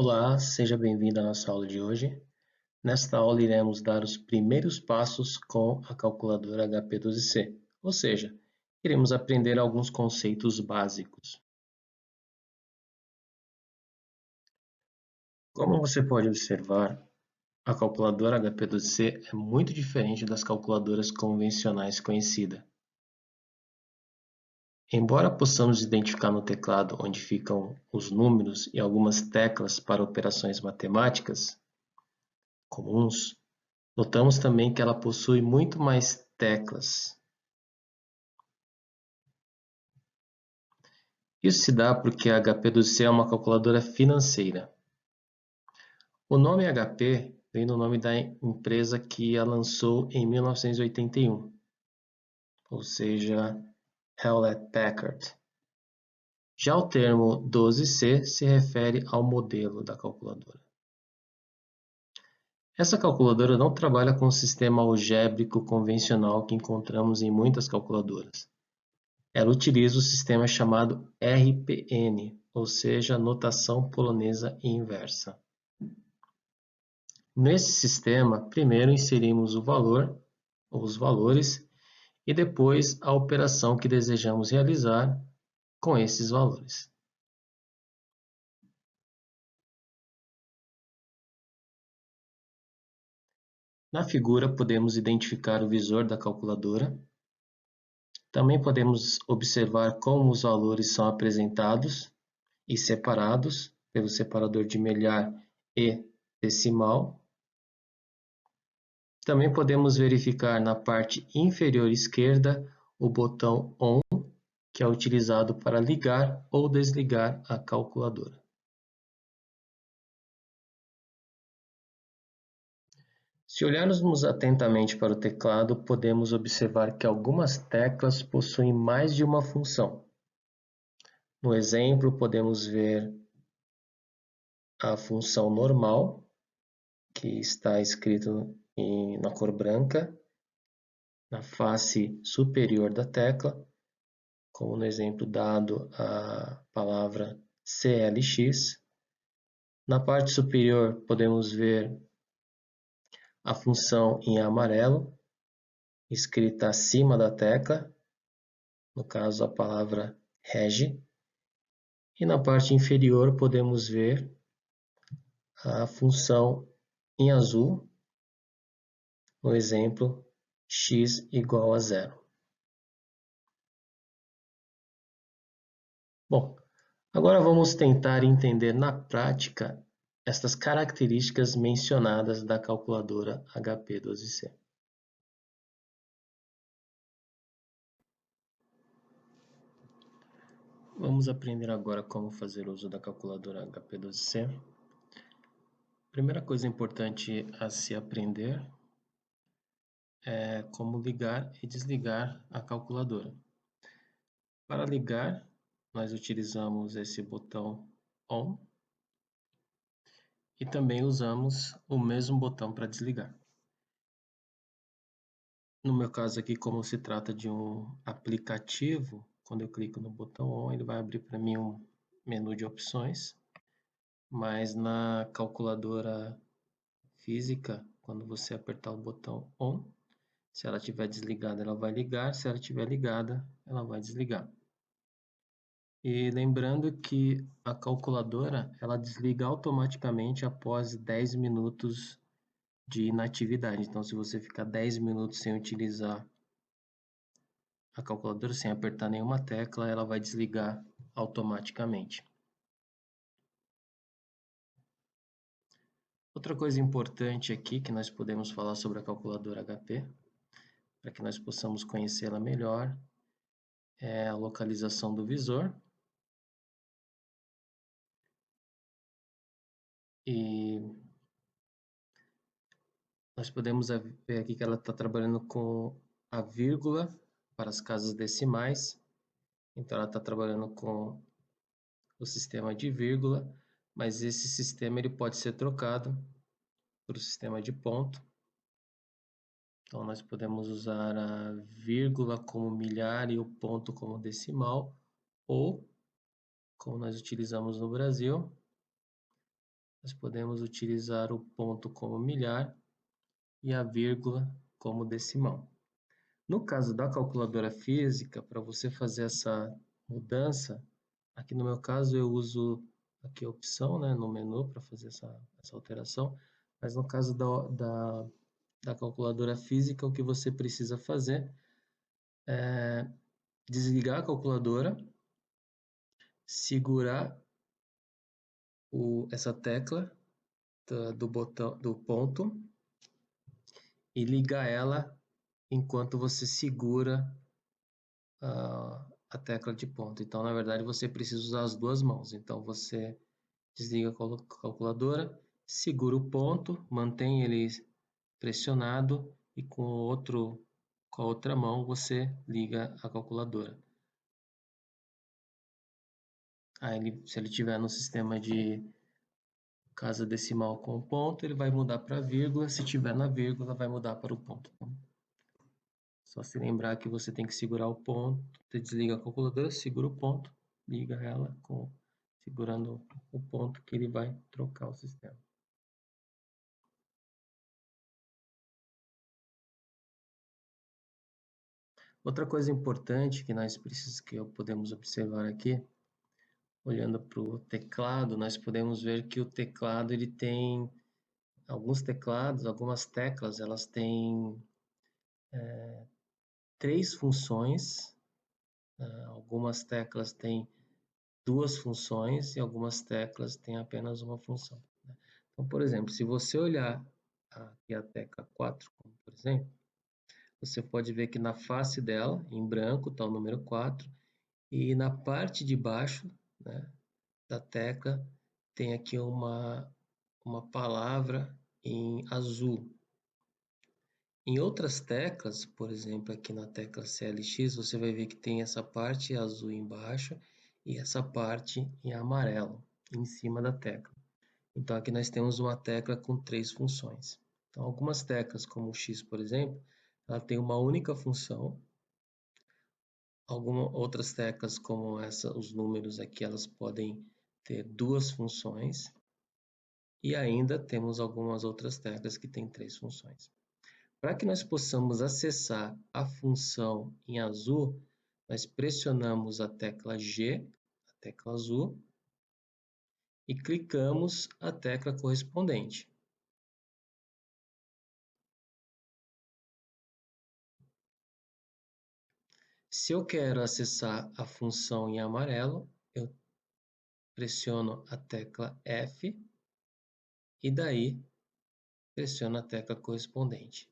Olá, seja bem-vindo à nossa aula de hoje. Nesta aula iremos dar os primeiros passos com a calculadora HP12C, ou seja, iremos aprender alguns conceitos básicos. Como você pode observar, a calculadora HP12C é muito diferente das calculadoras convencionais conhecidas. Embora possamos identificar no teclado onde ficam os números e algumas teclas para operações matemáticas comuns, notamos também que ela possui muito mais teclas. Isso se dá porque a HP12C é uma calculadora financeira. O nome HP vem do nome da empresa que a lançou em 1981, ou seja, Hewlett-Packard. Já o termo 12C se refere ao modelo da calculadora. Essa calculadora não trabalha com o sistema algébrico convencional que encontramos em muitas calculadoras. Ela utiliza o sistema chamado RPN, ou seja, notação polonesa inversa. Nesse sistema, primeiro inserimos o valor ou os valores e depois a operação que desejamos realizar com esses valores. Na figura podemos identificar o visor da calculadora. Também podemos observar como os valores são apresentados e separados pelo separador de milhar e decimal. Também podemos verificar na parte inferior esquerda o botão ON, que é utilizado para ligar ou desligar a calculadora. Se olharmos atentamente para o teclado, podemos observar que algumas teclas possuem mais de uma função. No exemplo, podemos ver a função normal, que está escrito na cor branca, na face superior da tecla, como no exemplo dado a palavra CLX. Na parte superior podemos ver a função em amarelo, escrita acima da tecla, no caso a palavra reg. E na parte inferior podemos ver a função em azul, no exemplo x igual a 0. Bom, agora vamos tentar entender na prática estas características mencionadas da calculadora HP12C. Vamos aprender agora como fazer uso da calculadora HP12C. Primeira coisa importante a se aprender é como ligar e desligar a calculadora. Para ligar, nós utilizamos esse botão ON e também usamos o mesmo botão para desligar. No meu caso aqui, como se trata de um aplicativo, quando eu clico no botão ON, ele vai abrir para mim um menu de opções, mas na calculadora física, quando você apertar o botão ON, se ela estiver desligada, ela vai ligar, se ela estiver ligada, ela vai desligar. E lembrando que a calculadora, ela desliga automaticamente após 10 minutos de inatividade. Então, se você ficar 10 minutos sem utilizar a calculadora, sem apertar nenhuma tecla, ela vai desligar automaticamente. Outra coisa importante aqui que nós podemos falar sobre a calculadora HP, para que nós possamos conhecê-la melhor, é a localização do visor. E nós podemos ver aqui que ela está trabalhando com a vírgula para as casas decimais. Então, ela está trabalhando com o sistema de vírgula, mas esse sistema ele pode ser trocado por o sistema de ponto. Então, nós podemos usar a vírgula como milhar e o ponto como decimal, ou, como nós utilizamos no Brasil, nós podemos utilizar o ponto como milhar e a vírgula como decimal. No caso da calculadora física, para você fazer essa mudança, aqui no meu caso eu uso aqui a opção, né, no menu para fazer essa alteração, mas no caso da calculadora física, o que você precisa fazer é desligar a calculadora, segurar essa tecla do botão do ponto e ligar ela enquanto você segura a tecla de ponto. Então, na verdade, você precisa usar as duas mãos. Então, você desliga a calculadora, segura o ponto, mantém ele pressionado e com com a outra mão você liga a calculadora. Aí, se ele tiver no sistema de casa decimal com ponto, ele vai mudar para vírgula. Se tiver na vírgula, vai mudar para o ponto. Só se lembrar que você tem que segurar o ponto, você desliga a calculadora, segura o ponto, liga ela segurando o ponto que ele vai trocar o sistema. Outra coisa importante que podemos observar aqui, olhando para o teclado, nós podemos ver que o teclado ele tem alguns teclados, algumas teclas, elas têm três funções. Algumas teclas têm duas funções e algumas teclas têm apenas uma função. Então, por exemplo, se você olhar aqui a tecla 4, por exemplo, você pode ver que na face dela, em branco, está o número 4, e na parte de baixo, né, da tecla tem aqui uma palavra em azul. Em outras teclas, por exemplo, aqui na tecla CLX, você vai ver que tem essa parte azul embaixo e essa parte em amarelo em cima da tecla. Então, aqui nós temos uma tecla com três funções. Então, algumas teclas, como o X, por exemplo, ela tem uma única função. Algumas outras teclas, como os números aqui, elas podem ter duas funções. E ainda temos algumas outras teclas que têm três funções. Para que nós possamos acessar a função em azul, nós pressionamos a tecla G, a tecla azul, e clicamos a tecla correspondente. Se eu quero acessar a função em amarelo, eu pressiono a tecla F e daí pressiono a tecla correspondente.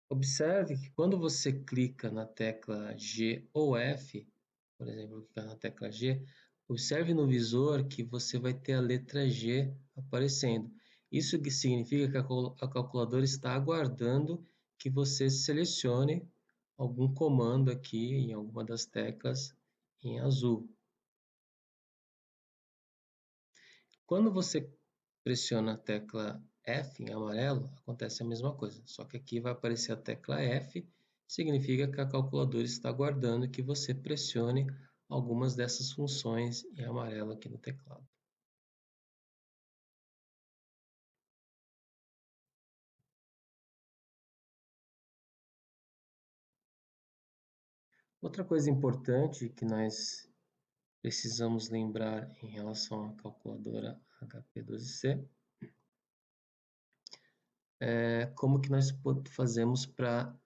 Observe que quando você clica na tecla G ou F, por exemplo, clicar na tecla G, observe no visor que você vai ter a letra G aparecendo. Isso que significa que a calculadora está aguardando que você selecione algum comando aqui em alguma das teclas em azul. Quando você pressiona a tecla F em amarelo, acontece a mesma coisa, só que aqui vai aparecer a tecla F, significa que a calculadora está aguardando que você pressione algumas dessas funções em amarelo aqui no teclado. Outra coisa importante que nós precisamos lembrar em relação à calculadora HP12C é como que nós fazemos para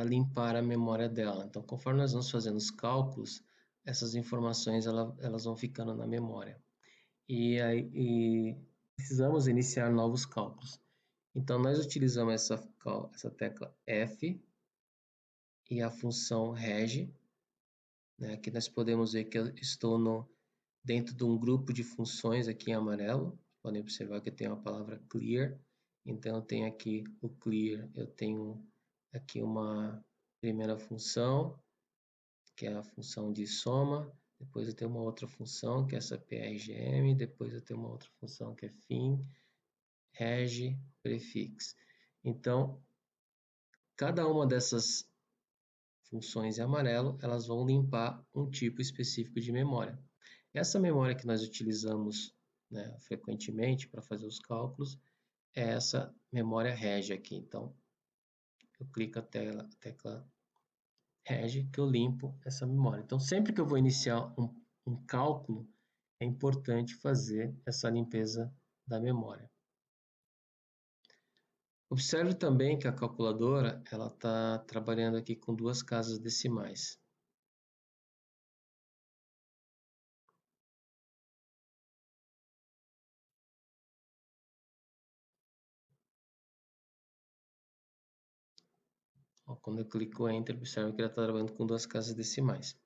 limpar a memória dela. Então, conforme nós vamos fazendo os cálculos, essas informações elas vão ficando na memória. E precisamos iniciar novos cálculos. Então, nós utilizamos essa tecla F e a função reg. Né? Aqui nós podemos ver que eu estou dentro de um grupo de funções aqui em amarelo. Podem observar que eu tenho a palavra clear. Então, eu tenho aqui o clear, eu tenho aqui uma primeira função, que é a função de soma. Depois eu tenho uma outra função, que é essa PRGM. Depois eu tenho uma outra função, que é fin, reg, prefix. Então, cada uma dessas funções em amarelo, elas vão limpar um tipo específico de memória. Essa memória que nós utilizamos, né, frequentemente para fazer os cálculos é essa memória rege aqui. Então, eu clico a tecla rege que eu limpo essa memória. Então, sempre que eu vou iniciar um cálculo, é importante fazer essa limpeza da memória. Observe também que a calculadora ela está trabalhando aqui com duas casas decimais. Ó, quando eu clico Enter, observe que ela está trabalhando com duas casas decimais.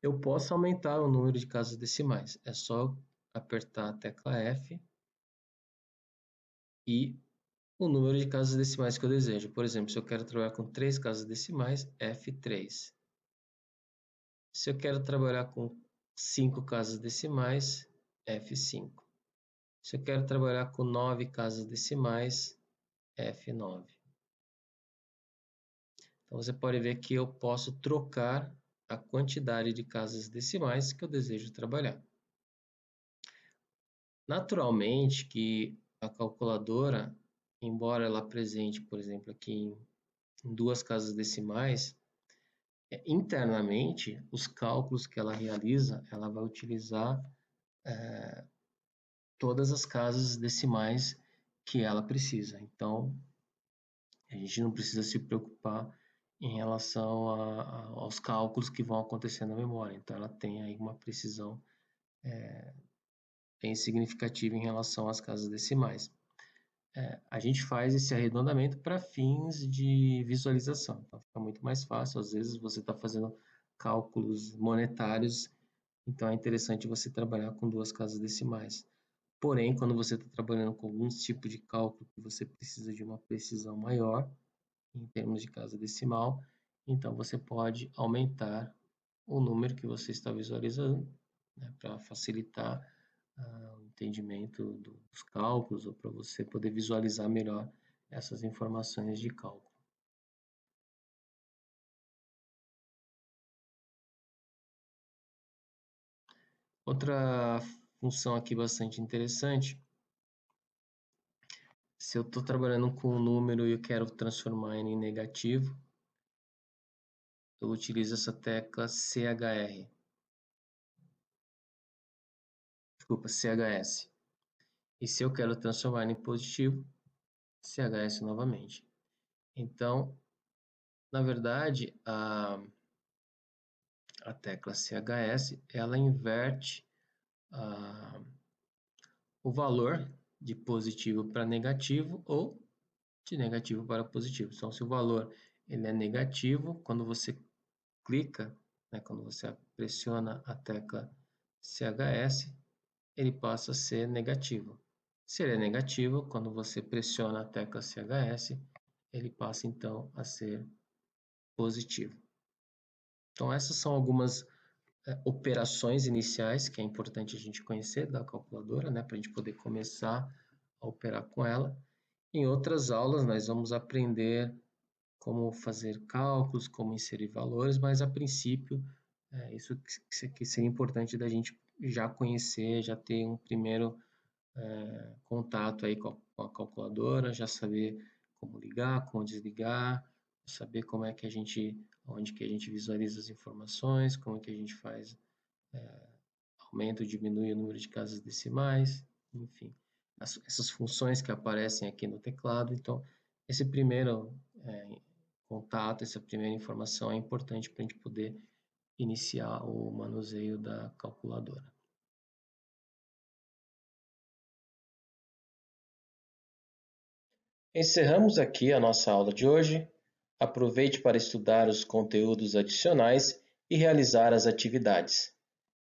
Eu posso aumentar o número de casas decimais. É só apertar a tecla F e o número de casas decimais que eu desejo. Por exemplo, se eu quero trabalhar com 3 casas decimais, F3. Se eu quero trabalhar com 5 casas decimais, F5. Se eu quero trabalhar com 9 casas decimais, F9. Então você pode ver que eu posso trocar a quantidade de casas decimais que eu desejo trabalhar. Naturalmente que a calculadora, embora ela apresente, por exemplo, aqui em duas casas decimais, internamente, os cálculos que ela realiza, ela vai utilizar todas as casas decimais que ela precisa. Então, a gente não precisa se preocupar em relação aos cálculos que vão acontecer na memória. Então, ela tem aí uma precisão bem significativa em relação às casas decimais. A gente faz esse arredondamento para fins de visualização. Então, fica muito mais fácil. Às vezes, você está fazendo cálculos monetários, então é interessante você trabalhar com duas casas decimais. Porém, quando você está trabalhando com algum tipo de cálculo que você precisa de uma precisão maior, em termos de casa decimal, então você pode aumentar o número que você está visualizando, né, para facilitar o entendimento dos cálculos ou para você poder visualizar melhor essas informações de cálculo. Outra função aqui bastante interessante, se eu estou trabalhando com um número e eu quero transformar ele em negativo, eu utilizo essa tecla CHR, desculpa, CHS. E se eu quero transformar ele em positivo, CHS novamente. Então, na verdade, a tecla CHS, ela inverte o valor de positivo para negativo ou de negativo para positivo. Então, se o valor ele é negativo, quando você clica, né, quando você pressiona a tecla CHS, ele passa a ser negativo. Se ele é negativo, quando você pressiona a tecla CHS, ele passa então a ser positivo. Então, essas são algumas operações iniciais que é importante a gente conhecer da calculadora, né, para a gente poder começar a operar com ela. Em outras aulas, nós vamos aprender como fazer cálculos, como inserir valores, mas a princípio, isso que seria importante da gente já conhecer, já ter um primeiro contato aí com a calculadora, já saber como ligar, como desligar, saber como é que a gente, onde que a gente visualiza as informações, como é que a gente faz aumenta ou diminui o número de casas decimais, enfim, essas funções que aparecem aqui no teclado. Então, esse primeiro contato, essa primeira informação é importante para a gente poder iniciar o manuseio da calculadora. Encerramos aqui a nossa aula de hoje. Aproveite para estudar os conteúdos adicionais e realizar as atividades.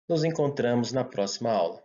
Nos encontramos na próxima aula.